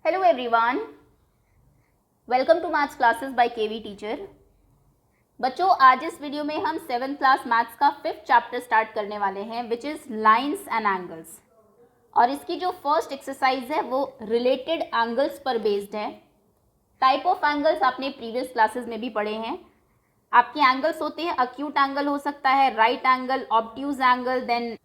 Hello everyone, welcome to Maths Classes by KV Teacher। बच्चों आज इस वीडियो में हम 7th क्लास मैथ्स का 5th चैप्टर स्टार्ट करने वाले हैं which is lines and angles. और इसकी जो फर्स्ट एक्सरसाइज है वो रिलेटेड एंगल्स पर बेस्ड है। टाइप ऑफ एंगल्स आपने प्रीवियस क्लासेस में भी पढ़े हैं। आपके एंगल्स होते हैं, अक्यूट एंगल हो सकता है, right angle, obtuse angle, then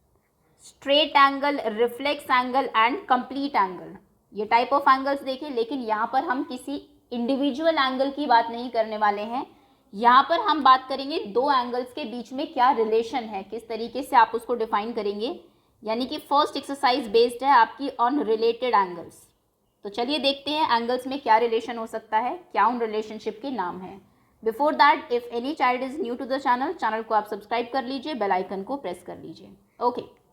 straight angle, reflex angle and complete angle. ये टाइप ऑफ एंगल्स देखें, लेकिन यहाँ पर हम किसी इंडिविजुअल एंगल की बात नहीं करने वाले हैं। यहाँ पर हम बात करेंगे दो एंगल्स के बीच में क्या रिलेशन है, किस तरीके से आप उसको डिफाइन करेंगे। यानी कि फर्स्ट एक्सरसाइज बेस्ड है आपकी ऑन रिलेटेड एंगल्स। तो चलिए देखते हैं एंगल्स में क्या रिलेशन हो सकता है, क्या उन रिलेशनशिप के नाम है। Before that if any child is new to the channel को आप सब्सक्राइब कर लीजिए, बेल आइकन को प्रेस कर लीजिए। ओके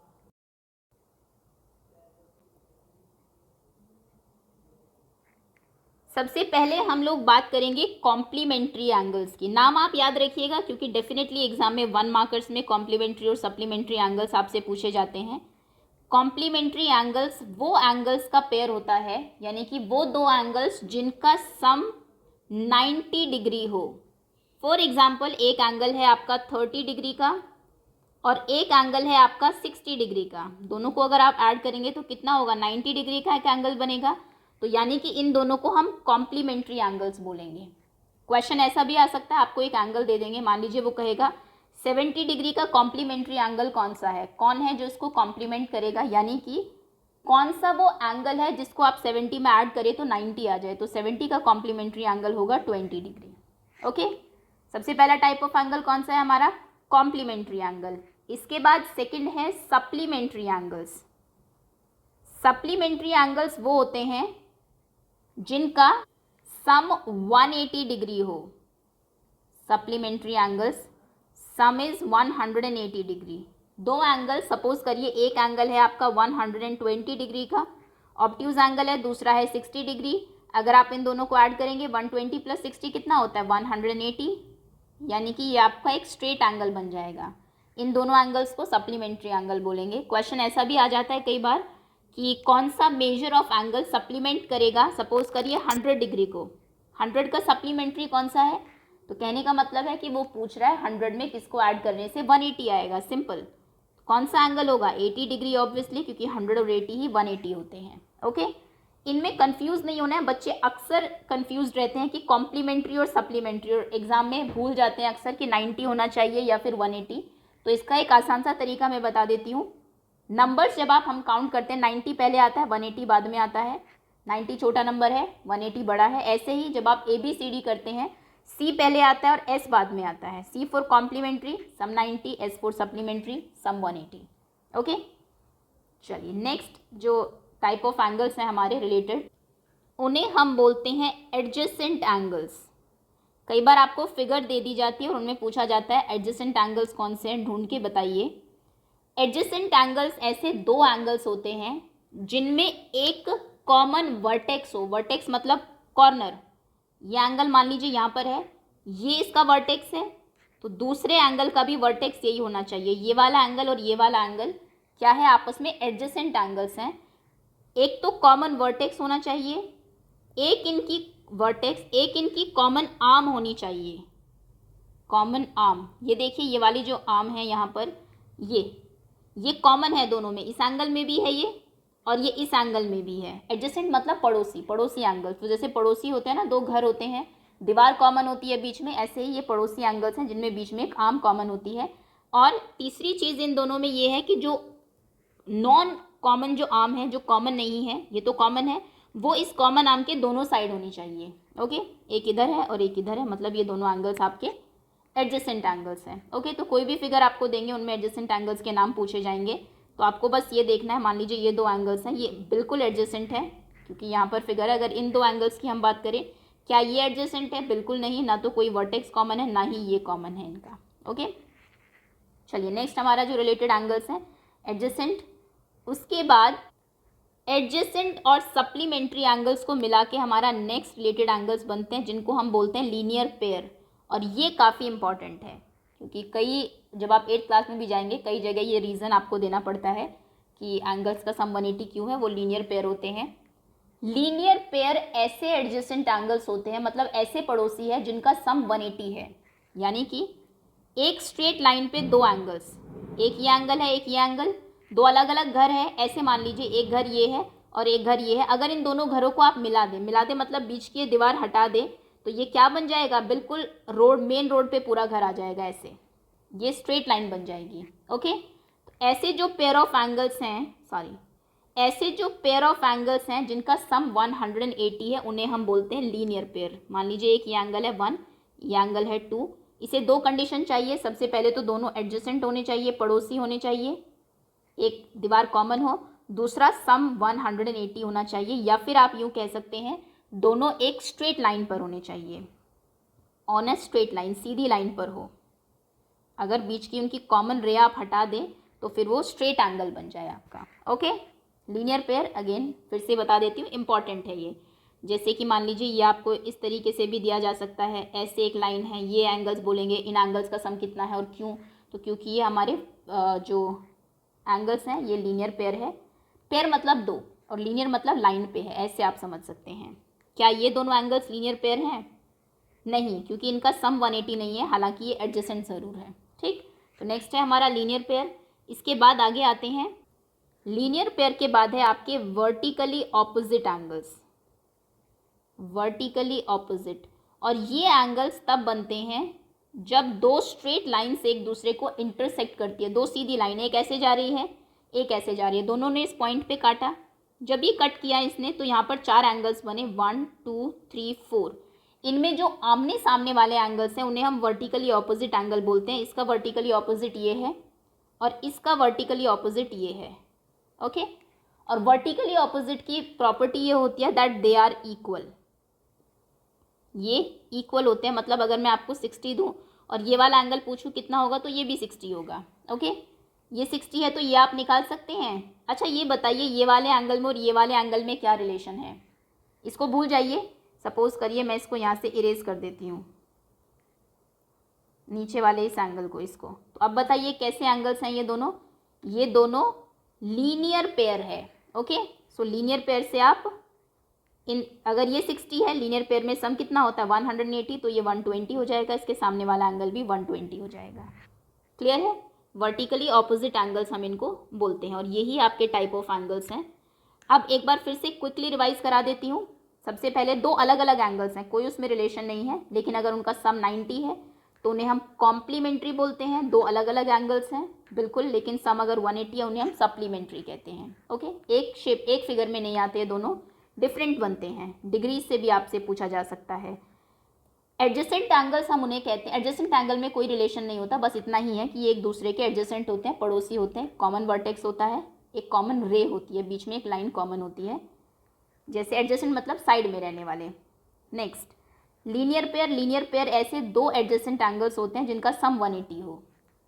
सबसे पहले हम लोग बात करेंगे कॉम्प्लीमेंट्री एंगल्स की। नाम आप याद रखिएगा क्योंकि डेफिनेटली एग्जाम में 1 मार्कर्स में कॉम्प्लीमेंट्री और सप्लीमेंट्री एंगल्स आपसे पूछे जाते हैं। कॉम्प्लीमेंट्री एंगल्स वो एंगल्स का पेयर होता है, यानी कि वो दो एंगल्स जिनका सम 90 डिग्री हो। फॉर एग्जाम्पल एक एंगल है आपका 30 डिग्री का और एक एंगल है आपका 60 डिग्री का। दोनों को अगर आप ऐड करेंगे तो कितना होगा, 90 डिग्री का एक एंगल बनेगा। तो यानी कि इन दोनों को हम कॉम्प्लीमेंट्री एंगल्स बोलेंगे। क्वेश्चन ऐसा भी आ सकता है, आपको एक एंगल दे देंगे, मान लीजिए वो कहेगा 70 डिग्री का कॉम्प्लीमेंट्री एंगल कौन सा है, कौन है जो इसको कॉम्प्लीमेंट करेगा, यानी कि कौन सा वो एंगल है जिसको आप 70 में ऐड करें तो 90 आ जाए। तो 70 का कॉम्प्लीमेंट्री एंगल होगा 20 डिग्री। ओके, सबसे पहला टाइप ऑफ एंगल कौन सा है हमारा, कॉम्प्लीमेंट्री एंगल। इसके बाद सेकंड है सप्लीमेंट्री एंगल्स। सप्लीमेंट्री एंगल्स वो होते हैं जिनका सम 180 डिग्री हो। Supplementary angles sum is 180 degree. दो एंगल, सपोज करिए एक एंगल है आपका 120 डिग्री का, ऑब्ट्यूज एंगल है, दूसरा है 60 डिग्री। अगर आप इन दोनों को ऐड करेंगे 120 प्लस 60 कितना होता है, 180, यानी कि ये आपका एक स्ट्रेट एंगल बन जाएगा। इन दोनों एंगल्स को सप्लीमेंट्री एंगल बोलेंगे। क्वेश्चन ऐसा भी आ जाता है कई बार कि कौन सा मेजर ऑफ एंगल सप्लीमेंट करेगा। सपोज करिए 100 डिग्री को, 100 का सप्लीमेंट्री कौन सा है, तो कहने का मतलब है कि वो पूछ रहा है 100 में किसको ऐड करने से 180 आएगा। सिंपल, कौन सा एंगल होगा, 80 डिग्री ऑब्वियसली, क्योंकि 100 और 80 ही 180 होते हैं। ओके, इनमें कंफ्यूज नहीं होना है। बच्चे अक्सर कंफ्यूज रहते हैं कि कॉम्प्लीमेंट्री और सप्लीमेंट्री, और एग्जाम में भूल जाते हैं अक्सर कि 90 होना चाहिए या फिर 180। तो इसका एक आसान सा तरीका मैं बता देती हूँ। नंबर्स जब हम काउंट करते हैं 90 पहले आता है, 180 बाद में आता है। 90 छोटा नंबर है, 180 बड़ा है। ऐसे ही जब आप ABCD करते हैं, C पहले आता है और S बाद में आता है। C for complementary sum 90, S for supplementary sum 180। Okay, चलिए नेक्स्ट जो टाइप ऑफ एंगल्स हैं हमारे रिलेटेड, उन्हें हम बोलते हैं एडजेसेंट एंगल्स। कई बार आपको फिगर दे दी जाती है और उनमें पूछा जाता है एडजेसेंट एंगल्स कौन से हैं, ढूंढ के बताइए। एडजेसेंट एंगल्स ऐसे दो एंगल्स होते हैं जिनमें एक कॉमन वर्टेक्स हो। वर्टेक्स मतलब कॉर्नर। ये एंगल मान लीजिए यहाँ पर है, ये इसका वर्टेक्स है, तो दूसरे एंगल का भी वर्टेक्स यही होना चाहिए। ये वाला एंगल और ये वाला एंगल क्या है, आपस में एडजेसेंट एंगल्स हैं। एक तो कॉमन वर्टेक्स होना चाहिए, एक इनकी वर्टेक्स, एक इनकी कॉमन आर्म होनी चाहिए। कॉमन आर्म, ये देखिए ये वाली जो आर्म है यहाँ पर, ये कॉमन है दोनों में। इस एंगल में भी है ये और ये इस एंगल में भी है। एडजेसेंट मतलब पड़ोसी, पड़ोसी एंगल्स। तो जैसे पड़ोसी होते हैं ना, दो घर होते हैं, दीवार कॉमन होती है बीच में, ऐसे ही ये पड़ोसी एंगल्स हैं जिनमें बीच में एक आर्म कॉमन होती है। और तीसरी चीज़ इन दोनों में ये है कि जो नॉन कॉमन जो आर्म है, जो कॉमन नहीं है, ये तो कॉमन है, वो इस कॉमन आर्म के दोनों साइड होनी चाहिए। ओके, एक इधर है और एक इधर है, मतलब ये दोनों एंगल्स आपके एडजेसेंट एंगल्स हैं। ओके, तो कोई भी फिगर आपको देंगे उनमें एडजेसेंट एंगल्स के नाम पूछे जाएंगे। तो आपको बस ये देखना है, मान लीजिए ये दो एंगल्स हैं, ये बिल्कुल एडजेसेंट है क्योंकि यहाँ पर फिगर है। अगर इन दो एंगल्स की हम बात करें, क्या ये एडजेसेंट है, बिल्कुल नहीं, ना तो कोई वर्टेक्स कॉमन है, ना ही ये कॉमन है इनका। ओके, चलिए नेक्स्ट हमारा जो रिलेटेड एंगल्स हैं एडजेसेंट। उसके बाद एडजेसेंट और सप्लीमेंट्री एंगल्स को मिला के हमारा नेक्स्ट रिलेटेड एंगल्स बनते हैं जिनको हम बोलते हैं लीनियर पेयर। और ये काफ़ी इंपॉर्टेंट है क्योंकि कई, जब आप 8th क्लास में भी जाएंगे, कई जगह ये रीज़न आपको देना पड़ता है कि एंगल्स का सम 180 क्यों है, वो लीनियर पेयर होते हैं। लीनियर पेयर ऐसे एडजेसेंट एंगल्स होते हैं, मतलब ऐसे पड़ोसी है जिनका सम 180 है, यानी कि एक स्ट्रेट लाइन पे दो एंगल्स, एक ये एंगल है एक ये एंगल, दो अलग अलग घर है, ऐसे मान लीजिए एक घर ये है और एक घर ये है। अगर इन दोनों घरों को आप मिला दें मतलब बीच की दीवार हटा दें, तो ये क्या बन जाएगा, बिल्कुल रोड, मेन रोड पे पूरा घर आ जाएगा, ऐसे ये स्ट्रेट लाइन बन जाएगी। ओके, तो ऐसे जो पेयर ऑफ एंगल्स हैं, ऐसे जो पेयर ऑफ एंगल्स हैं जिनका सम 180 है, उन्हें हम बोलते हैं लीनियर पेयर। मान लीजिए एक ये एंगल है 1, ये एंगल है 2, इसे दो कंडीशन चाहिए। सबसे पहले तो दोनों एडजेसेंट होने चाहिए, पड़ोसी होने चाहिए, एक दीवार कॉमन हो, दूसरा सम 180 होना चाहिए, या फिर आप यूँ कह सकते हैं दोनों एक स्ट्रेट लाइन पर होने चाहिए, on a straight line, Sidhi line पर हो। अगर बीच की उनकी कॉमन रे आप हटा दें तो फिर वो स्ट्रेट एंगल बन जाए आपका। ओके, लीनियर पेयर अगेन फिर से बता देती हूँ, इंपॉर्टेंट है ये। जैसे कि मान लीजिए ये आपको इस तरीके से भी दिया जा सकता है, ऐसे एक लाइन है, ये एंगल्स बोलेंगे, इन एंगल्स का सम कितना है और क्यों, तो क्योंकि ये हमारे जो एंगल्स हैं ये लीनियर पेयर है। पेयर मतलब दो और लीनियर मतलब लाइन पे है, ऐसे आप समझ सकते हैं। क्या ये दोनों एंगल्स लीनियर पेयर हैं? नहीं, क्योंकि इनका सम 180 नहीं है, हालांकि ये एडजेसेंट ज़रूर है। ठीक, तो नेक्स्ट है हमारा लीनियर पेयर। इसके बाद आगे आते हैं, लीनियर पेयर के बाद है आपके vertically opposite angles, vertically opposite. और ये एंगल्स तब बनते हैं जब दो स्ट्रेट लाइन्स एक दूसरे को इंटरसेक्ट करती है। दो सीधी लाइन, एक ऐसे जा रही है एक ऐसे जा रही है, दोनों ने इस पॉइंट पे काटा, जब ये कट किया इसने तो यहाँ पर चार एंगल्स बने, 1 2 3 4। इनमें जो आमने सामने वाले एंगल्स हैं उन्हें हम वर्टिकली ऑपोजिट एंगल बोलते हैं। इसका वर्टिकली ऑपोजिट ये है और इसका वर्टिकली ऑपोजिट ये है। ओके, और वर्टिकली ऑपोजिट की प्रॉपर्टी ये होती है दैट दे आर इक्वल, ये इक्वल होते हैं। मतलब अगर मैं आपको 60 दूं और ये वाला एंगल पूछूं कितना होगा, तो ये भी 60 होगा। ओके, ये 60 है तो ये आप निकाल सकते हैं। अच्छा ये बताइए ये वाले एंगल में और ये वाले एंगल में क्या रिलेशन है, इसको भूल जाइए। सपोज करिए मैं इसको यहाँ से इरेज कर देती हूँ, नीचे वाले इस एंगल को, इसको। तो अब बताइए कैसे एंगल्स हैं ये दोनों? ये दोनों लीनियर पेयर है। ओके, सो लीनियर पेयर से आप अगर ये 60 है, लीनियर पेयर में सम कितना होता है 180, तो ये 120 हो जाएगा, इसके सामने वाला एंगल भी 120 हो जाएगा। क्लियर है? वर्टिकली ऑपोजिट एंगल्स हम इनको बोलते हैं और यही आपके टाइप ऑफ एंगल्स हैं। अब एक बार फिर से क्विकली रिवाइज करा देती हूँ। सबसे पहले दो अलग अलग एंगल्स हैं, कोई उसमें रिलेशन नहीं है, लेकिन अगर उनका सम 90 है तो उन्हें हम कॉम्प्लीमेंट्री बोलते हैं। दो अलग अलग एंगल्स हैं बिल्कुल, लेकिन सम अगर 180 है उन्हें हम सप्लीमेंट्री कहते हैं। ओके, एक शेप एक फिगर में नहीं आते, दोनों डिफरेंट बनते हैं। डिग्री से भी आपसे पूछा जा सकता है। एडजेसेंट एंगल्स हम उन्हें कहते हैं, एडजेसेंट एंगल में कोई रिलेशन नहीं होता, बस इतना ही है कि ये एक दूसरे के एडजेसेंट होते हैं, पड़ोसी होते हैं, कॉमन वर्टेक्स होता है, एक कॉमन रे होती है, बीच में एक लाइन कॉमन होती है। जैसे एडजेसेंट मतलब साइड में रहने वाले। Next linear pair. Linear pair ऐसे दो एडजेसेंट एंगल्स होते हैं जिनका सम 180 हो।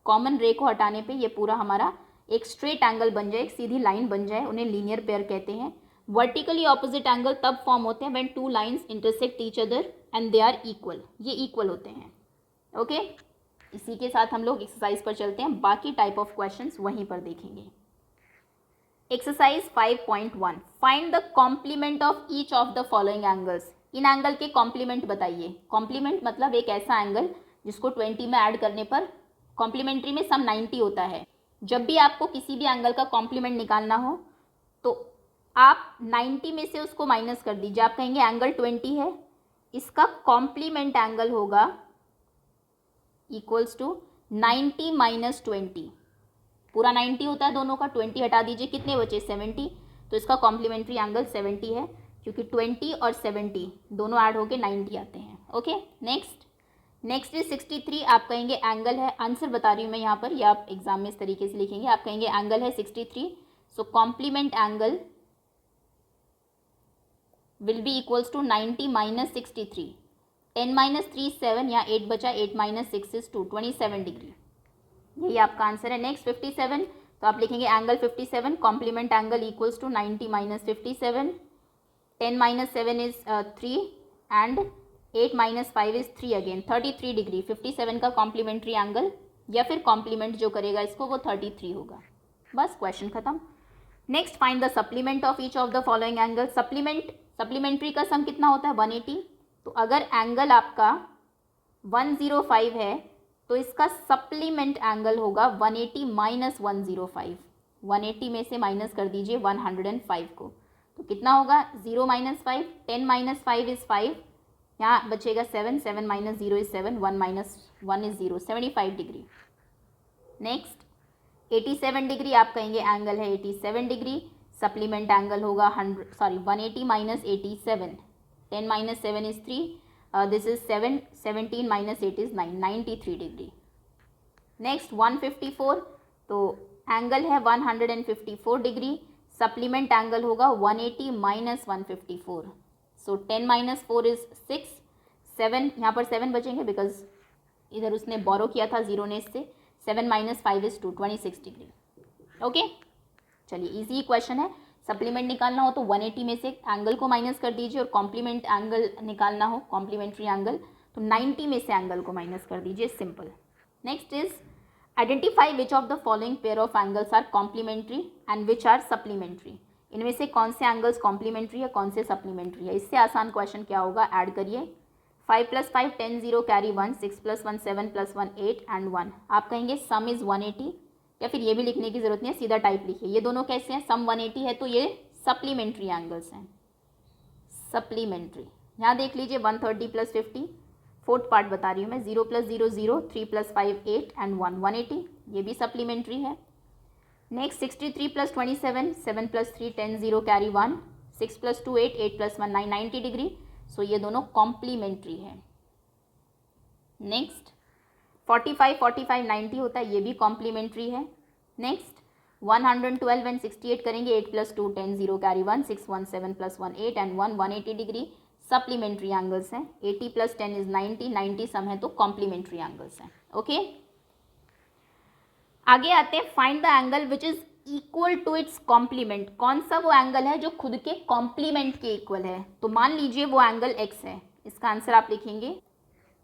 कॉमन रे को हटाने पे ये पूरा हमारा एक स्ट्रेट एंगल बन जाए, एक सीधी लाइन बन जाए, उन्हें लीनियर पेयर कहते हैं। वर्टिकली ऑपोजिट एंगल तब फॉर्म होते हैं when two lines intersect each other and they are equal, ये इक्वल होते हैं। ओके, इसी के साथ हम लोग एक्सरसाइज पर चलते हैं, बाकी टाइप ऑफ क्वेश्चंस वहीं पर देखेंगे। Exercise 5.1, find the complement of each of the following angles. इन एंगल के कॉम्प्लीमेंट बताइए। कॉम्प्लीमेंट मतलब एक ऐसा एंगल जिसको 20 में ऐड करने पर कॉम्प्लीमेंट्री में सम 90 होता है। जब भी आपको किसी भी एंगल का कॉम्प्लीमेंट निकालना हो तो आप 90 में से उसको माइनस कर दीजिए। आप कहेंगे एंगल 20 है, इसका कॉम्प्लीमेंट एंगल होगा इक्वल्स टू 90 माइनस 20। पूरा 90 होता है दोनों का, 20 हटा दीजिए, कितने बचे 70, तो इसका कॉम्प्लीमेंट्री एंगल 70 है, क्योंकि 20 और 70 दोनों ऐड होके 90 आते हैं। Okay, next is 63। आप कहेंगे एंगल है, आंसर बता रही हूँ मैं यहाँ पर, या आप एग्जाम में इस तरीके से लिखेंगे। आप कहेंगे एंगल है 63, so complement angle will be equals to 90 minus 63। 10 minus 3 7, यहाँ 8 बचा, 8 माइनस 6 इज 2, 27 डिग्री। यही आपका आंसर है। नेक्स्ट 57, तो आप लिखेंगे angle 57, complement angle equals to 90 minus 57, 10 minus 7 is 3 and 8 minus 5 is 3 again, 33 degree. 57 का कॉम्प्लीमेंट्री एंगल या फिर कॉम्प्लीमेंट जो करेगा इसको वो 33 होगा। बस क्वेश्चन खत्म। Next find the supplement of each of the following angle. Supplement supplementary का सम कितना होता है 180। तो अगर एंगल आपका 105 है तो इसका सप्लीमेंट एंगल होगा 180 माइनस 105। 180 में से माइनस कर दीजिए 105 को, तो कितना होगा 0 माइनस 5, 10 माइनस 5 इज़ 5, यहाँ बचेगा 7, 7 minus 0 is 7, 1 minus 1 is 0, 75 degree. Next 87 degree आप कहेंगे एंगल है 87 डिग्री, सप्लीमेंट एंगल होगा 180 minus 87, 10 minus 7 is 3, this is 7, 17 minus 8 is 9, 93 degree. Next 154, तो एंगल है 154 डिग्री, सप्लीमेंट एंगल होगा 180 माइनस 154, सो 10 माइनस 4 इज़ 6, 7 यहाँ पर 7 बचेंगे बिकॉज इधर उसने बोरो किया था जीरो ने इससे, 7 माइनस 5 इज़ 2, 26 डिग्री। ओके, चलिए इजी क्वेश्चन है। सप्लीमेंट निकालना हो तो 180 में से एंगल को माइनस कर दीजिए, और कॉम्प्लीमेंट एंगल निकालना हो, कॉम्प्लीमेंट्री एंगल, तो 90 में से एंगल को माइनस कर दीजिए, simple. Next is identify which of the following pair of angles are complementary and which are supplementary. इनमें से कौन से एंगल्स कॉम्प्लीमेंट्री है, कौन से सप्लीमेंट्री है। इससे आसान क्वेश्चन क्या होगा, ऐड करिए 5 + 5 10 0 कैरी 1, 6 + 1 7 + 1 8 एंड 1। आप कहेंगे सम इज़ 180, या फिर ये भी लिखने की जरूरत नहीं है, सीधा टाइप लिखिए। ये दोनों कैसे हैं, सम 180 है तो ये सप्लीमेंट्री एंगल्स हैं, सप्लीमेंट्री। यहाँ देख लीजिए 130 + 50, फोर्थ पार्ट बता रही हूँ मैं, 0 + 0 0, 3 + 5 8 एंड 1, 180, ये भी सप्लीमेंट्री है। नेक्स्ट 63 + 27, 7 + 3 10 0 कैरी 1, 6 + 2 8, 8 + 1 9, 90 डिग्री, सो ये दोनों कॉम्प्लीमेंट्री है। नेक्स्ट 45 45 90 होता है, ये भी कॉम्प्लीमेंट्री है। नेक्स्ट 112 एंड 68 करेंगे, 8 + 2 10 0 carry 1, 6 1 7 + 1 8 and 1, 180 degree, supplementary angles हैं। 80 + 10 इज 90, 90 सम है तो कॉम्प्लीमेंट्री एंगल्स हैं। ओके, आगे आते हैं, find the angle which is equal to its complement. कौन सा वो एंगल है जो खुद के कॉम्प्लीमेंट के इक्वल है। तो मान लीजिए वो एंगल x है, इसका आंसर आप लिखेंगे,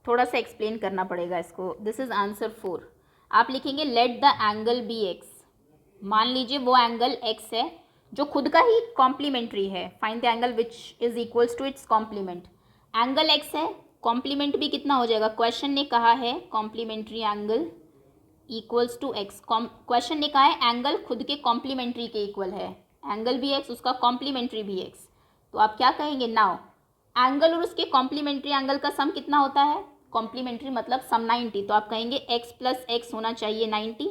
थोड़ा सा एक्सप्लेन करना पड़ेगा इसको, दिस इज आंसर 4। आप लिखेंगे let the angle be x। मान लीजिए वो एंगल x है जो खुद का ही कॉम्प्लीमेंट्री है, find the angle which is equals to its complement. Angle x है, कॉम्प्लीमेंट भी कितना हो जाएगा, क्वेश्चन ने कहा है complementary angle equals to x। Question ने कहा है एंगल खुद के कॉम्प्लीमेंट्री के इक्वल है, एंगल भी x, उसका कॉम्प्लीमेंट्री भी x। तो आप क्या कहेंगे, नाउ एंगल और उसके कॉम्प्लीमेंट्री एंगल का सम कितना होता है, कॉम्प्लीमेंट्री मतलब सम 90, तो आप कहेंगे x + x होना चाहिए 90,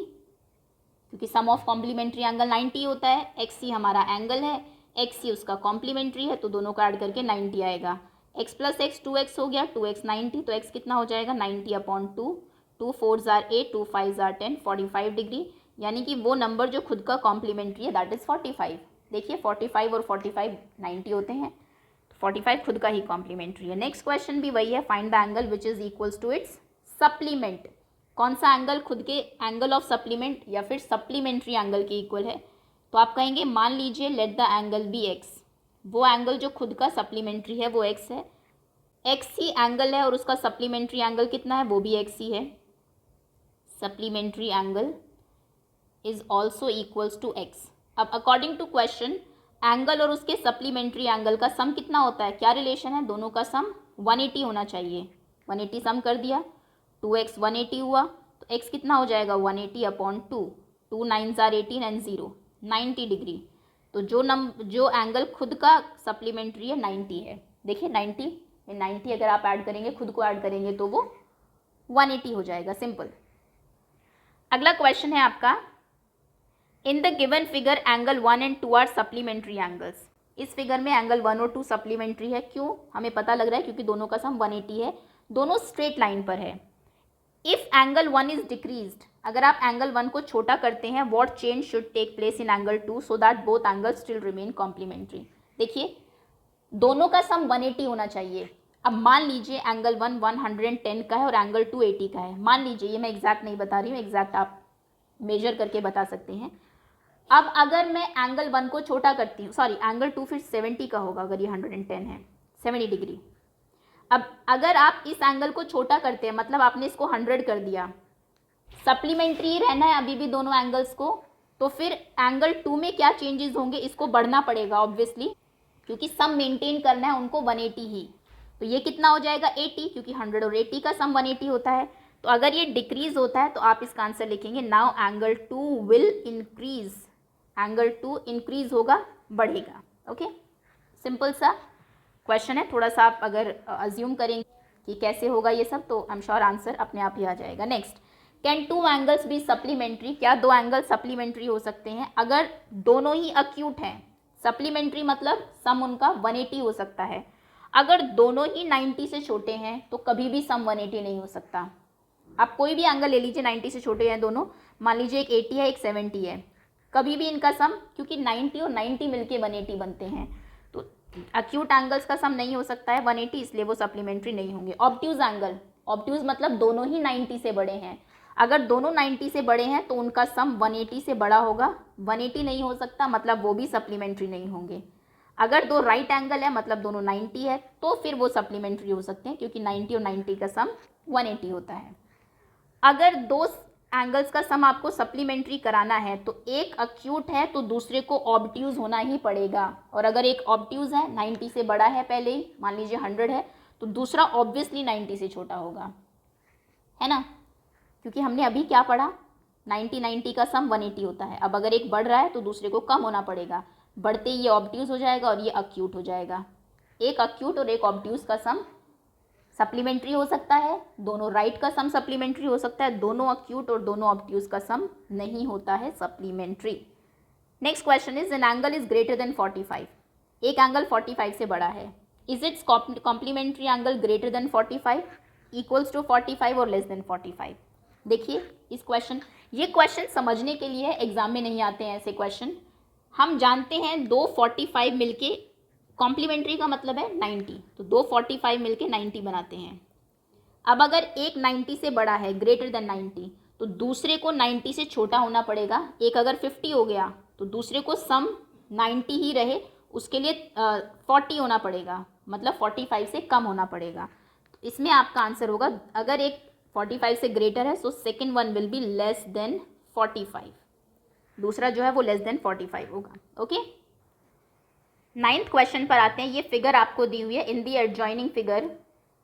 क्योंकि सम ऑफ कॉम्प्लीमेंट्री एंगल 90 होता है। x ही हमारा एंगल है, x ही उसका कॉम्प्लीमेंट्री है, तो दोनों को ऐड करके 90 आएगा। x + x 2x हो गया, 2x 90, तो x कितना हो जाएगा 90/2, 2 4s are 8, 2 5s are 10, 45 degree, यानी कि वो नंबर जो खुद का कॉम्प्लीमेंट्री है दैट इज़ 45। देखिए 45 और 45 90 होते हैं, 45 खुद का ही कॉम्प्लीमेंट्री है। नेक्स्ट क्वेश्चन भी वही है, find the angle which is equals to its supplement. कौन सा एंगल खुद के एंगल ऑफ सप्लीमेंट या फिर सप्लीमेंट्री एंगल के इक्वल है। तो आप कहेंगे मान लीजिए let the angle be x, वो एंगल जो खुद का सप्लीमेंट्री है वो x है, x ही एंगल है और उसका सप्लीमेंट्री एंगल कितना है, वो भी x ही है। Supplementary angle is also equals to x। अब अकॉर्डिंग टू क्वेश्चन एंगल और उसके सप्लीमेंट्री एंगल का सम कितना होता है, क्या रिलेशन है, दोनों का सम 180 होना चाहिए। 180 सम कर दिया, 2x 180 हुआ, तो x कितना हो जाएगा 180/2, 2 9s are 18 एंड 0, 90 डिग्री। तो जो एंगल खुद का सप्लीमेंट्री है 90 है। देखिए 90 में 90 अगर आप ऐड करेंगे, खुद को ऐड करेंगे तो वो 180 हो जाएगा, सिंपल। अगला क्वेश्चन है आपका, in the given figure angle 1 and 2 are supplementary angles. इस फिगर में एंगल 1 और 2 सप्लीमेंट्री है, क्यों हमें पता लग रहा है, क्योंकि दोनों का सम 180 है, दोनों स्ट्रेट लाइन पर है। इफ एंगल 1 इज डिक्रीज्ड, अगर आप एंगल 1 को छोटा करते हैं, what change should take place in angle 2 so that both angles still remain complementary. देखिए दोनों का सम 180 होना चाहिए। अब मान लीजिए एंगल 1 110 का है और एंगल 2 80 का है, मान लीजिए, ये मैं एग्जैक्ट नहीं बता रही हूँ, एग्जैक्ट आप मेजर करके बता सकते हैं। अब अगर मैं एंगल 1 को छोटा करती हूँ, सॉरी एंगल 2 फिर 70 का होगा, अगर ये 110 है 70 डिग्री। अब अगर आप इस एंगल को छोटा करते हैं, मतलब आपने इसको 100 कर दिया, सप्लीमेंट्री रहना है अभी भी दोनों एंगल्स को, तो फिर एंगल 2 में क्या चेंजेस होंगे, इसको बढ़ना पड़ेगा ऑब्वियसली, क्योंकि सम मेंटेन करना है उनको 180 ही। तो ये कितना हो जाएगा 80, क्योंकि 100 और 80 का सम 180 होता है। तो अगर ये डिक्रीज होता है तो आप इसका आंसर लिखेंगे now angle 2 will increase, angle 2 increase होगा, बढ़ेगा। ओके, सिंपल सा क्वेश्चन है। थोड़ा सा आप अगर अज्यूम करेंगे कि कैसे होगा ये सब, तो आई एम श्योर आंसर अपने आप ही आ जाएगा। Next, can 2 angles be supplementary, क्या 2 एंगल सप्लीमेंट्री हो सकते हैं अगर दोनों ही अक्यूट हैं। सप्लीमेंट्री मतलब सम उनका 180 हो सकता है। अगर दोनों ही 90 से छोटे हैं तो कभी भी सम 180 नहीं हो सकता। आप कोई भी एंगल ले लीजिए, 90 से छोटे हैं दोनों, मान लीजिए एक 80 है एक 70 है, कभी भी इनका सम, क्योंकि 90 और 90 मिलके 180 बनते हैं, तो अक्यूट एंगल्स का सम नहीं हो सकता है 180, इसलिए वो सप्लीमेंट्री नहीं होंगे। ऑब्ट्यूज एंगल, ऑब्ट्यूज मतलब दोनों ही 90 से बड़े हैं। अगर दोनों 90 से बड़े हैं तो उनका सम 180 से बड़ा होगा, 180 नहीं हो सकता, मतलब वो भी सप्लीमेंट्री नहीं होंगे। अगर दो राइट एंगल है मतलब दोनों 90 है तो फिर वो सप्लीमेंट्री हो सकते हैं, क्योंकि 90 और 90 का सम 180 होता है। अगर दो एंगल्स का सम आपको सप्लीमेंट्री कराना है तो एक अक्यूट है तो दूसरे को ऑब्ट्यूज होना ही पड़ेगा, और अगर एक ऑब्ट्यूज है 90 से बड़ा है पहले ही, मान लीजिए 100 है, तो दूसरा ऑब्वियसली 90 से छोटा होगा, है ना, क्योंकि हमने अभी क्या पढ़ा, 90 का सम 180 होता है। अब अगर एक बढ़ रहा है तो दूसरे को कम होना पड़ेगा, बढ़ते ही ये ऑब्ट्यूज हो जाएगा और ये अक्यूट हो जाएगा। एक अक्यूट और एक ऑब्ट्यूज का सम सप्लीमेंट्री हो सकता है, दोनों राइट का सम सप्लीमेंट्री हो सकता है, दोनों अक्यूट और दोनों ऑब्ट्यूज का सम नहीं होता है supplementary. Next question is an angle is greater than 45, एक एंगल 45 से बड़ा है, is its complementary angle greater than 45, equals to 45 और लेस देन 45। देखिए इस क्वेश्चन, ये क्वेश्चन समझने के लिए एग्जाम में नहीं आते हैं ऐसे क्वेश्चन। हम जानते हैं दो 45 मिलके, कॉम्प्लीमेंट्री का मतलब है 90, तो दो 45 मिलके 90 बनाते हैं। अब अगर एक 90 से बड़ा है, ग्रेटर देन 90, तो दूसरे को 90 से छोटा होना पड़ेगा। एक अगर 50 हो गया तो दूसरे को सम 90 ही रहे, उसके लिए 40 होना पड़ेगा, मतलब 45 से कम होना पड़ेगा। तो इसमें आपका आंसर होगा, अगर एक 45 से ग्रेटर है so second one will be less than 45, दूसरा जो है वो लेस देन 45 होगा। ओके, 9th क्वेश्चन पर आते हैं। ये फिगर आपको दी हुई है, in the adjoining figure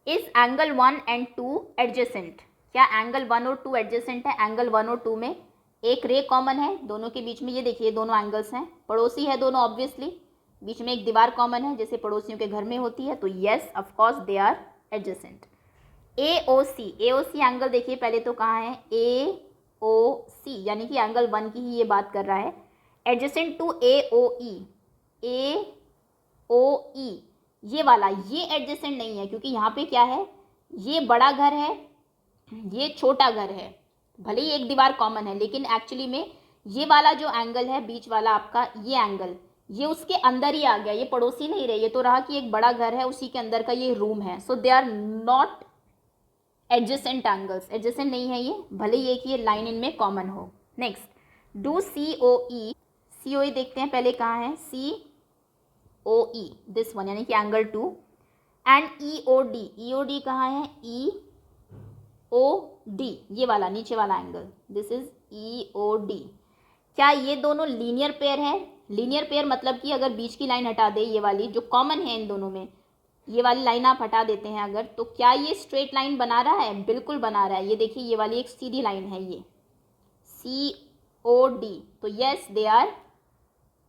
is angle 1 and 2 adjacent, क्या एंगल 1 और 2 एडजेसेंट है। एंगल 1 और 2 में एक रे कॉमन है दोनों के बीच में, ये देखिए दोनों एंगल्स हैं, पड़ोसी है दोनों ऑब्वियसली, बीच में एक दीवार कॉमन है जैसे पड़ोसियों के घर में होती है, तो yes of course they are adjacent. AOC angle देखिए पहले तो कहाँ है, AOC यानी कि एंगल 1 की ही ये बात कर रहा है, एडजेसेंट टू AOE, AOE ये वाला, ये एडजेसेंट नहीं है, क्योंकि यहाँ पे क्या है, ये बड़ा घर है ये छोटा घर है, भले ही एक दीवार कॉमन है, लेकिन एक्चुअली में ये वाला जो एंगल है बीच वाला आपका, ये एंगल ये उसके अंदर ही आ गया, ये पड़ोसी नहीं रहे, ये तो रहा कि एक बड़ा घर है उसी के अंदर का ये रूम है, so they are not adjacent angles, adjacent नहीं है ये, भले ही एक ये लाइन इनमें कॉमन हो। नेक्स्ट, डू COE देखते हैं पहले कहाँ है, COE दिस वन यानी कि एंगल 2, एंड EOD कहाँ है, EOD ये वाला नीचे वाला एंगल, दिस इज EOD। क्या ये दोनों लीनियर पेयर है। लीनियर पेयर मतलब कि अगर बीच की लाइन हटा दे, ये वाली जो कॉमन है इन दोनों में, ये वाली लाइन आप हटा देते हैं अगर, तो क्या ये स्ट्रेट लाइन बना रहा है, बिल्कुल बना रहा है। ये देखिए ये वाली एक सीधी लाइन है, ये COD, तो yes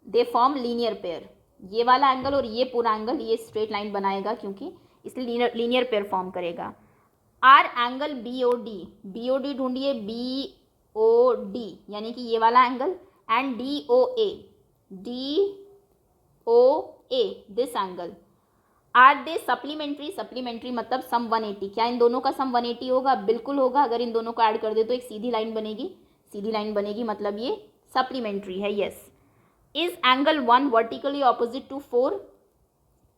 they form linear pair, ये वाला एंगल और ये पूरा एंगल ये स्ट्रेट लाइन बनाएगा, क्योंकि इसलिए लीनियर पेयर फॉर्म करेगा। आर एंगल BOD ढूंढिए, BOD यानी कि ये वाला angle, and DOA this angle, are they supplementary मतलब सम 180, क्या इन दोनों का सम 180 होगा, बिल्कुल होगा। अगर इन दोनों को ऐड कर दे तो एक सीधी लाइन बनेगी, मतलब ये सप्लीमेंट्री है, yes. Is angle 1 vertically opposite to 4,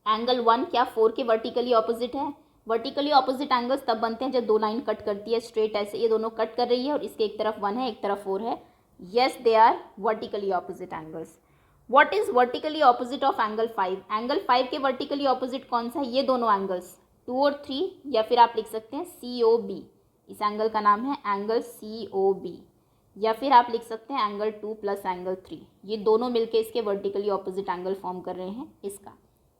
angle 1 क्या 4 के वर्टिकली ऑपोजिट है। वर्टिकली ऑपोजिट एंगल्स तब बनते हैं जब दो लाइन कट करती है स्ट्रेट, ऐसे ये दोनों कट कर रही है और इसके एक तरफ 1 है एक तरफ 4 है, yes they are vertically opposite angles. What is vertically opposite of angle 5, angle 5 के वर्टिकली ऑपोजिट कौन सा है, ये दोनों एंगल्स 2 और 3, या फिर आप लिख सकते हैं COB, इस एंगल का नाम है एंगल COB, या फिर आप लिख सकते हैं एंगल 2 प्लस एंगल 3, ये दोनों मिलके इसके वर्टिकली ऑपोजिट एंगल फॉर्म कर रहे हैं इसका।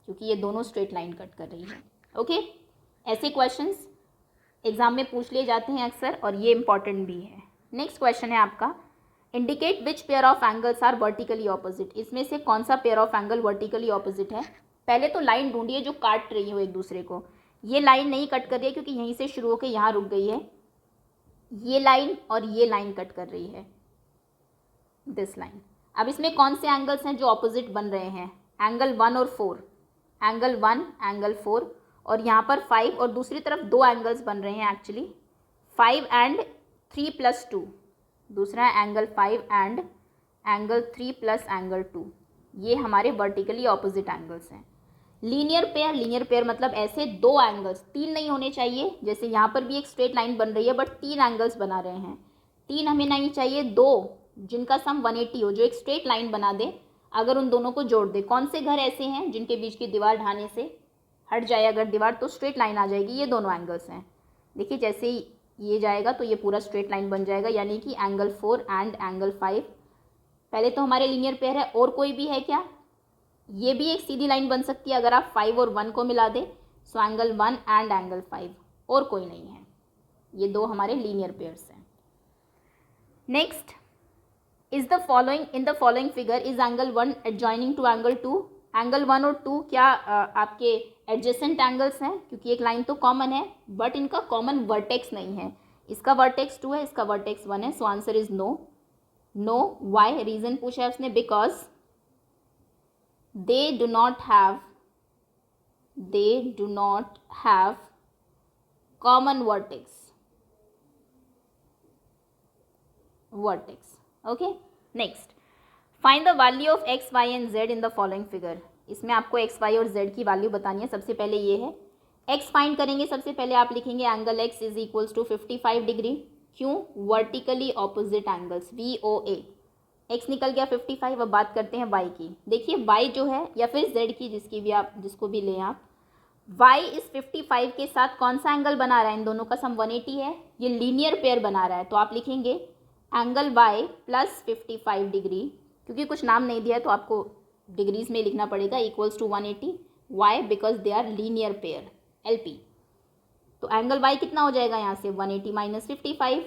क्योंकि ये दोनों स्ट्रेट लाइन कट कर रही है। ओके, ऐसे क्वेश्चंस एग्जाम में पूछ लिए जाते हैं अक्सर और ये इंपॉर्टेंट भी है। नेक्स्ट क्वेश्चन है आपका, indicate which pair of angles are vertically opposite. इसमें से कौन सा pair of angle vertically opposite है। पहले तो लाइन ढूंढिए जो काट रही हो एक दूसरे को। ये लाइन नहीं कट कर रही है क्योंकि यहीं से शुरू होकर यहाँ रुक गई है। ये लाइन और ये लाइन कट कर रही है, दिस लाइन। अब इसमें कौन से एंगल्स हैं जो ऑपोजिट बन रहे हैं, एंगल 1 और 4, एंगल 1 एंगल 4, और यहाँ पर 5, और दूसरी तरफ दो एंगल्स बन रहे हैं एक्चुअली, 5 एंड 3 + 2, दूसरा है एंगल 5 एंड एंगल 3 + एंगल 2। ये हमारे वर्टिकली ऑपोजिट एंगल्स हैं। लीनियर पेयर, लीनियर पेयर मतलब ऐसे दो एंगल्स, तीन नहीं होने चाहिए, जैसे यहाँ पर भी एक स्ट्रेट लाइन बन रही है बट तीन एंगल्स बना रहे हैं, तीन हमें नहीं चाहिए, दो जिनका सम 180 हो, जो एक स्ट्रेट लाइन बना दे। अगर उन दोनों को जोड़ दे, कौन से घर ऐसे हैं जिनके बीच की दीवार ढाने से हट जाए अगर दीवार तो स्ट्रेट लाइन आ जाएगी, ये दोनों एंगल्स हैं। देखिए जैसे ही ये जाएगा तो ये पूरा स्ट्रेट लाइन बन जाएगा, यानी कि एंगल 4 एंड एंगल 5। पहले तो हमारे लीनियर पेयर है, और कोई भी है क्या, ये भी एक सीधी लाइन बन सकती है अगर आप 5 और 1 को मिला दें, सो एंगल 1 एंड एंगल 5, और कोई नहीं है। ये दो हमारे लीनियर पेयर्स हैं। Next, in the following figure is angle 1 adjoining to angle 2। Angle 1 और 2 क्या आपके एडजेसेंट एंगल्स हैं, क्योंकि एक लाइन तो कॉमन है बट इनका कॉमन वर्टेक्स नहीं है। इसका वर्टेक्स 2 है, इसका वर्टेक्स 1 है, so answer is no. No, why, reason पूछा है उसने, because they do not have common vertex. Okay, next, find the value of x, y and z in the following figure। इसमें आपको x, y और z की value बतानी है। सबसे पहले ये है, x फाइंड करेंगे। सबसे पहले आप लिखेंगे angle x is equals to 55 degree. क्यों, vertically opposite angles, VOA। x निकल गया 55। अब बात करते हैं y की। देखिए y जो है, या फिर z की, जिसको भी लें आप, y इस 55 के साथ कौन सा एंगल बना रहा है, इन दोनों का सम 180 है, ये लीनियर पेयर बना रहा है। तो आप लिखेंगे एंगल y प्लस 55 डिग्री, क्योंकि कुछ नाम नहीं दिया है तो आपको डिग्रीज में लिखना पड़ेगा, equals to 180। Why, because they are linear pair, LP। तो एंगल y कितना हो जाएगा यहाँ से, 180 minus 55,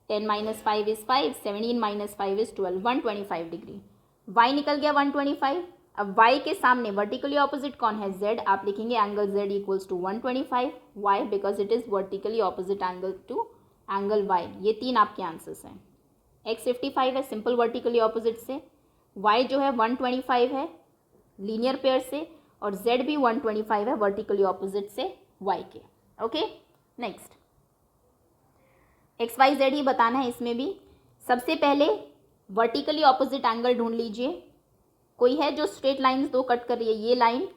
10 minus 5 is 5, 17 minus 5 is 12, 125 degree. y निकल गया 125। अब y के सामने वर्टिकली ऑपोजिट कौन है, z। आप लिखेंगे angle z equals to 125। Why, because it is vertically opposite angle to angle y। ये तीन आपके आंसर्स हैं। x 55 है सिंपल वर्टिकली ऑपोजिट से, y जो है 125 है लीनियर पेयर से, और z भी 125 है वर्टिकली ऑपोजिट से y के। Okay, next, X Y Z ही बताना है इसमें भी। सबसे पहले वर्टिकली ऑपोजिट एंगल ढूंढ लीजिए। कोई है जो स्ट्रेट लाइंस दो कट कर रही है, ये लाइन,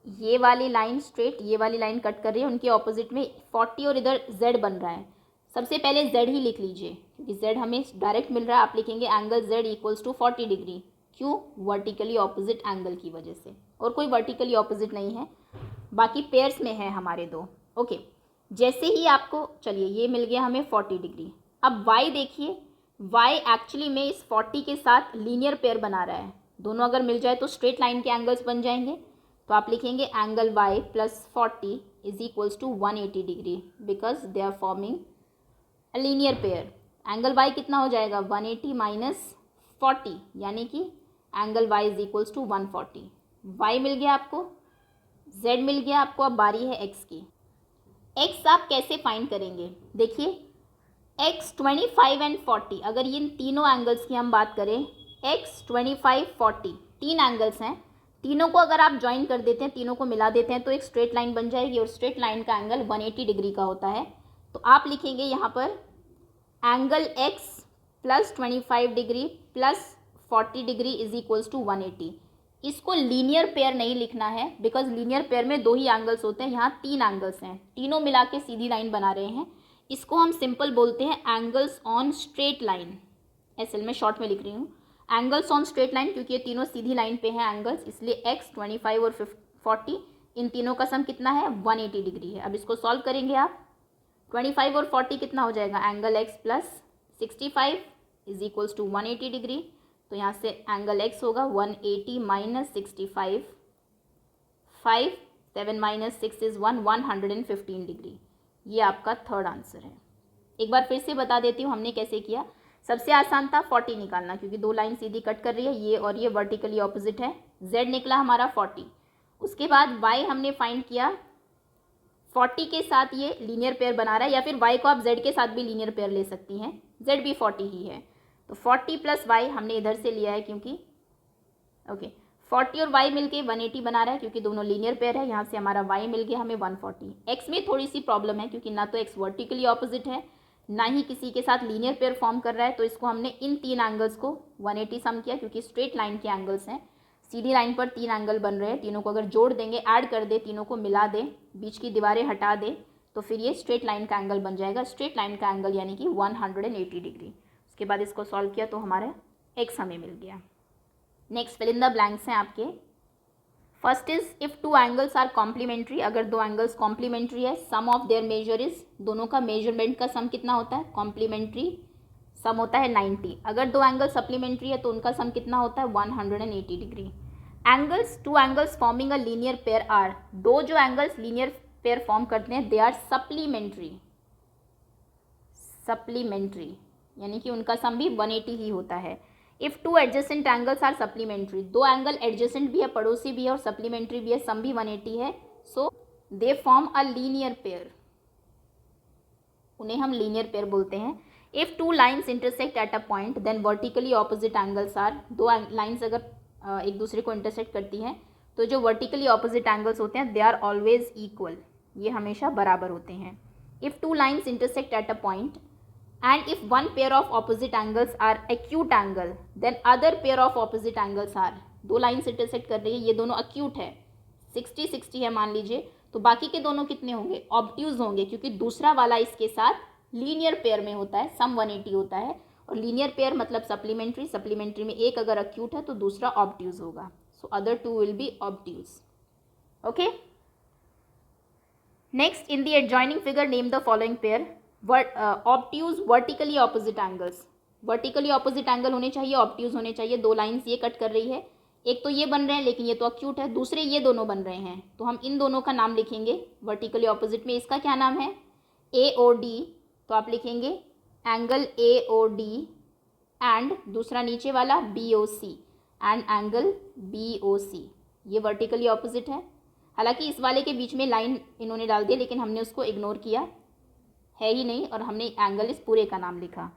ये वाली लाइन स्ट्रेट, ये वाली लाइन कट कर रही है, उनके ऑपोजिट में 40 और इधर z बन रहा है। सबसे पहले z ही लिख लीजिए, क्योंकि z हमें डायरेक्ट मिल रहा है। आप लिखेंगे angle z equals to 40 degree. क्यों, वर्टिकली ऑपोजिट एंगल की वजह से, और कोई वर्टिकली ऑपोजिट नहीं है, बाकी पेयर्स में है हमारे दो। ओके, जैसे ही आपको, चलिए ये मिल गया हमें 40 डिग्री। अब y देखिए, y एक्चुअली में इस 40 के साथ लीनियर पेयर बना रहा है। दोनों अगर मिल जाए तो स्ट्रेट लाइन के एंगल्स बन जाएंगे। तो आप लिखेंगे angle y plus 40 is equals to 180 degree, because they are forming a linear pair. Angle y कितना हो जाएगा, 180 माइनस 40, यानी कि angle y is equals to 140। y मिल गया आपको, z मिल गया आपको। अब बारी है x की। x आप कैसे फाइंड करेंगे, देखिए x 25 एंड 40, अगर इन तीनों एंगल्स की हम बात करें, x 25 40 तीन एंगल्स हैं, तीनों को अगर आप ज्वाइन कर देते हैं, तीनों को मिला देते हैं तो एक स्ट्रेट लाइन बन जाएगी, और स्ट्रेट लाइन का एंगल 180 डिग्री का होता है। तो आप लिखेंगे यहाँ पर angle x plus 25 degree plus 40 degree is equals to 180। इसको लीनियर पेयर नहीं लिखना है, बिकॉज लीनियर पेयर में दो ही एंगल्स होते हैं, यहाँ तीन एंगल्स हैं, तीनों मिला के सीधी लाइन बना रहे हैं। इसको हम सिंपल बोलते हैं angles on straight line. SL में शॉर्ट में लिख रही हूँ, एंगल्स ऑन स्ट्रेट लाइन, क्योंकि ये तीनों सीधी लाइन पे हैं एंगल्स, इसलिए x 25 और 40 इन तीनों का सम कितना है, 180 डिग्री है। अब इसको सॉल्व करेंगे आप, 25 और 40 कितना हो जाएगा, angle x plus 65 is equals to 180 degree. तो यहाँ से एंगल x होगा 180 माइनस 65 5, 7 - 6 इज़ 1, 115 डिग्री। ये आपका थर्ड आंसर है। एक बार फिर से बता देती हूँ हमने कैसे किया। सबसे आसान था 40 निकालना, क्योंकि दो लाइन सीधी कट कर रही है, ये और ये वर्टिकली ऑपोजिट है। z निकला हमारा 40। उसके बाद y हमने फाइंड किया, 40 के साथ ये लीनियर पेयर बना रहा है, या फिर y को आप z के साथ भी लीनियर पेयर ले सकती हैं, z भी 40 ही है। तो 40 + y हमने इधर से लिया है, क्योंकि ओके 40 और y मिलके 180 बना रहा है, क्योंकि दोनों लीनियर पेयर है। यहाँ से हमारा y मिल गया हमें 140। x में थोड़ी सी प्रॉब्लम है, क्योंकि ना तो x वर्टिकली ऑपोजिट है, ना ही किसी के साथ लीनियर पेयर फॉर्म कर रहा है। तो इसको हमने इन तीन एंगल्स को 180 सम किया, क्योंकि स्ट्रेट लाइन के एंगल्स हैं। सीधी लाइन पर तीन एंगल बन रहे हैं, तीनों को अगर जोड़ देंगे, ऐड कर दे, तीनों को मिला दे, बीच की दीवारें हटा दे, तो फिर ये स्ट्रेट लाइन का एंगल बन जाएगा। स्ट्रेट लाइन का एंगल यानी कि 180 डिग्री। उसके बाद इसको सॉल्व किया तो हमारा x हमें मिल गया। Next fill in the blanks हैं आपके। First is if two angles are complementary, अगर दो एंगल्स कॉम्प्लीमेंट्री है, sum of their measure is, दोनों का मेजरमेंट का सम कितना होता है, कॉम्प्लीमेंट्री सम होता है 90। अगर दो एंगल सप्लीमेंट्री है तो उनका सम कितना होता है 180 डिग्री। Angles, two angles forming a linear pair are, दो जो एंगल्स लीनियर पेयर फॉर्म करते हैं दे आर सप्लीमेंट्री। सप्लीमेंट्री यानी कि उनका सम भी 180 ही होता है। If two adjacent angles are supplementary, दो एंगल एडजेसेंट भी है, पड़ोसी भी है और सप्लीमेंट्री भी है, सम भी 180 है, so they form a linear pair, उन्हें हम लीनियर पेयर बोलते हैं। If two lines intersect at a point then vertically opposite angles are, दो लाइन्स अगर एक दूसरे को इंटरसेक्ट करती हैं तो जो वर्टिकली ऑपोजिट एंगल्स होते हैं दे आर ऑलवेज इक्वल, ये हमेशा बराबर होते हैं। If two lines intersect at a point and if one pair of opposite angles are acute angle then other pair of opposite angles are, दो lines intersect कर रही है, ये दोनों acute है, 60-60 है मान लीजिए, तो बाकी के दोनों कितने होंगे, ऑब्ट्यूज होंगे, क्योंकि दूसरा वाला इसके साथ लीनियर पेयर में होता है, सम 180 होता है, और लीनियर पेयर मतलब सप्लीमेंट्री, सप्लीमेंट्री में एक अगर acute है तो दूसरा ऑब्ट्यूज होगा, so other two will be obtuse. Okay, next in the adjoining figure name the following pair. Obtuse vertically opposite angles, vertically opposite angle होने चाहिए, ऑब्ट्यूज होने चाहिए। दो लाइंस ये कट कर रही है, एक तो ये बन रहे हैं लेकिन ये तो अक्यूट है, दूसरे ये दोनों बन रहे हैं, तो हम इन दोनों का नाम लिखेंगे वर्टिकली ऑपोजिट में। इसका क्या नाम है, AOD, तो आप लिखेंगे एंगल AOD एंड दूसरा नीचे वाला BOC एंड एंगल BOC, ये वर्टिकली ऑपोजिट है। हालांकि इस वाले के बीच में लाइन इन्होंने डाल दी, लेकिन हमने उसको इग्नोर किया, है ही नहीं, और हमने एंगल इस पूरे का नाम लिखा।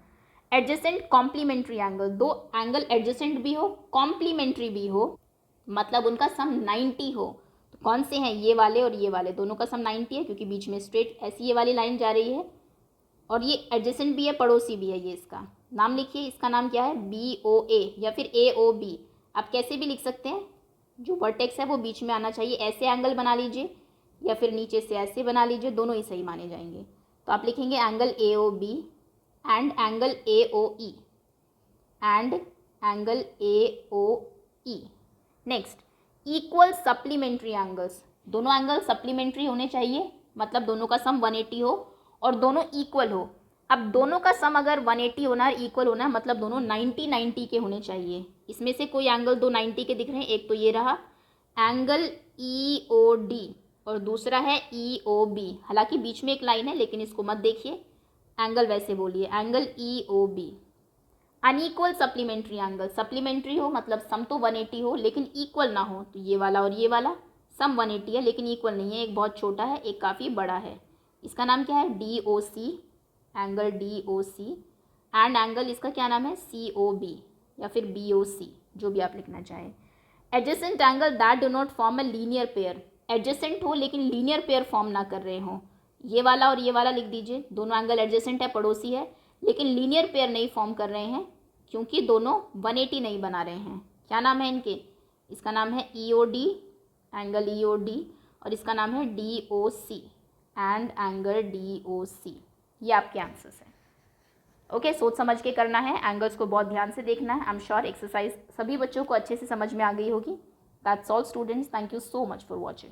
एडजेसेंट कॉम्प्लीमेंट्री एंगल, दो एंगल एडजेसेंट भी हो, कॉम्प्लीमेंट्री भी हो, मतलब उनका सम 90 हो, तो कौन से हैं, ये वाले और ये वाले, दोनों का सम 90 है, क्योंकि बीच में स्ट्रेट ऐसी ये वाली लाइन जा रही है, और ये एडजेसेंट भी है, पड़ोसी भी है। ये इसका नाम लिखिए, इसका नाम क्या है, BOA या फिर AOB, आप कैसे भी लिख सकते हैं, जो वर्टेक्स है वो बीच में आना चाहिए। ऐसे एंगल बना लीजिए या फिर नीचे से ऐसे बना लीजिए, दोनों ही सही माने जाएंगे। तो आप लिखेंगे angle AOB and angle AOE and angle AOE। Next, equal supplementary angles, दोनों एंगल सप्लीमेंट्री होने चाहिए, मतलब दोनों का सम 180 हो और दोनों इक्वल हो। अब दोनों का सम अगर 180 होना है, इक्वल होना है, मतलब दोनों 90-90 के होने चाहिए। इसमें से कोई एंगल दो 90 के दिख रहे हैं, एक तो ये रहा एंगल EOD और दूसरा है EOB, हालांकि बीच में एक लाइन है लेकिन इसको मत देखिए, एंगल वैसे बोलिए angle EOB। Unequal supplementary angle, supplementary हो मतलब सम तो 180 हो लेकिन इक्वल ना हो, तो ये वाला और ये वाला सम 180 है लेकिन इक्वल नहीं है, एक बहुत छोटा है एक काफ़ी बड़ा है। इसका नाम क्या है, DOC, angle DOC and angle इसका क्या नाम है, COB या फिर BOC, जो भी आप लिखना चाहें। Adjacent angle that do not form a linear pair, adjacent हो लेकिन लीनियर पेयर फॉर्म ना कर रहे हो, ये वाला और ये वाला लिख दीजिए, दोनों एंगल एडजेसेंट है, पड़ोसी है, लेकिन लीनियर पेयर नहीं फॉर्म कर रहे हैं क्योंकि दोनों 180 नहीं बना रहे हैं। क्या नाम है इनके, इसका नाम है EOD, एंगल EOD, और इसका नाम है DOC एंड एंगल DOC। ये आपके आंसर्स हैं। ओके, सोच समझ के करना है, एंगल्स को बहुत ध्यान से देखना है। आई एम श्योर एक्सरसाइज सभी बच्चों को अच्छे से समझ में आ गई होगी। That's all students, thank you so much for watching.